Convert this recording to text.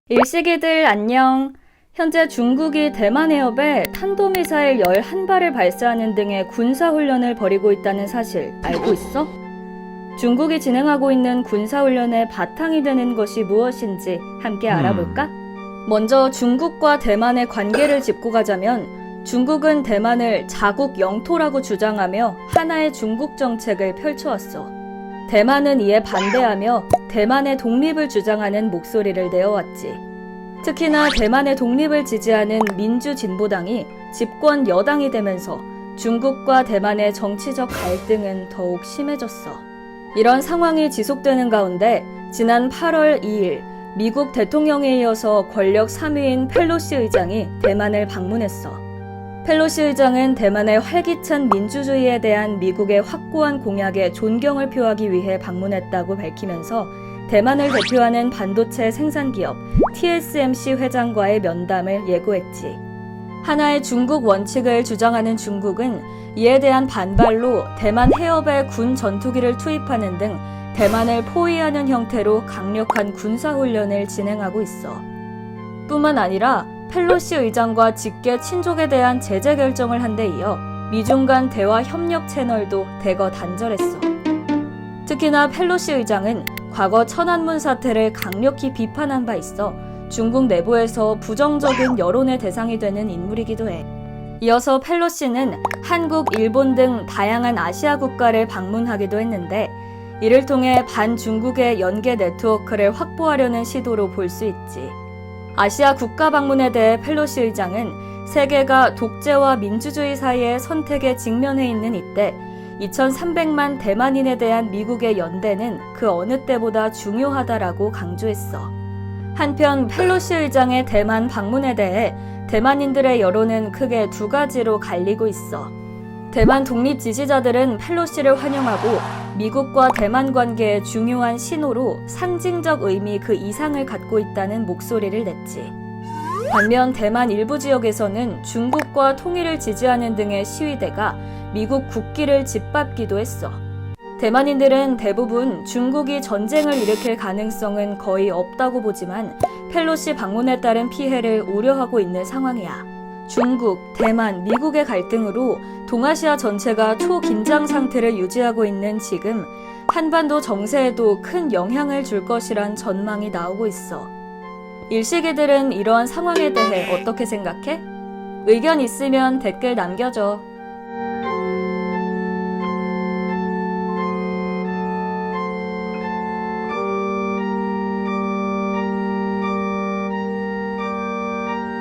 일시기들 안녕. 현재 중국이 대만 해협에 탄도미사일 11발을 발사하는 등의 군사훈련을 벌이고 있다는 사실 알고 있어? 중국이 진행하고 있는 군사훈련의 바탕이 되는 것이 무엇인지 함께 알아볼까? 먼저 중국과 대만의 관계를 짚고 가자면 중국은 대만을 자국 영토라고 주장하며 하나의 중국 정책을 펼쳐왔어. 대만은 이에 반대하며 대만의 독립을 주장하는 목소리를 내어왔지. 특히나 대만의 독립을 지지하는 민주진보당이 집권 여당이 되면서 중국과 대만의 정치적 갈등은 더욱 심해졌어. 이런 상황이 지속되는 가운데 지난 8월 2일 미국 대통령에 이어서 권력 3위인 펠로시 의장이 대만을 방문했어. 펠로시 의장은 대만의 활기찬 민주주의에 대한 미국의 확고한 공약에 존경을 표하기 위해 방문했다고 밝히면서 대만을 대표하는 반도체 생산기업 TSMC 회장과의 면담을 예고했지. 하나의 중국 원칙을 주장하는 중국은 이에 대한 반발로 대만 해협에 군 전투기를 투입하는 등 대만을 포위하는 형태로 강력한 군사훈련을 진행하고 있어. 뿐만 아니라 펠로시 의장과 직계 친족에 대한 제재 결정을 한 데 이어 미중 간 대화 협력 채널도 대거 단절했어. 특히나 펠로시 의장은 과거 천안문 사태를 강력히 비판한 바 있어 중국 내부에서 부정적인 여론의 대상이 되는 인물이기도 해. 이어서 펠로시는 한국, 일본 등 다양한 아시아 국가를 방문하기도 했는데 이를 통해 반중국의 연계 네트워크를 확보하려는 시도로 볼 수 있지. 아시아 국가 방문에 대해 펠로시 의장은 세계가 독재와 민주주의 사이의 선택에 직면해 있는 이때 2300만 대만인에 대한 미국의 연대는 그 어느 때보다 중요하다라고 강조했어. 한편 펠로시 의장의 대만 방문에 대해 대만인들의 여론은 크게 두 가지로 갈리고 있어. 대만 독립 지지자들은 펠로시를 환영하고 미국과 대만 관계의 중요한 신호로 상징적 의미 그 이상을 갖고 있다는 목소리를 냈지. 반면 대만 일부 지역에서는 중국과 통일을 지지하는 등의 시위대가 미국 국기를 짓밟기도 했어. 대만인들은 대부분 중국이 전쟁을 일으킬 가능성은 거의 없다고 보지만 펠로시 방문에 따른 피해를 우려하고 있는 상황이야. 중국, 대만, 미국의 갈등으로 동아시아 전체가 초긴장 상태를 유지하고 있는 지금 한반도 정세에도 큰 영향을 줄 것이란 전망이 나오고 있어. 일시기들은 이러한 상황에 대해 어떻게 생각해? 의견 있으면 댓글 남겨줘.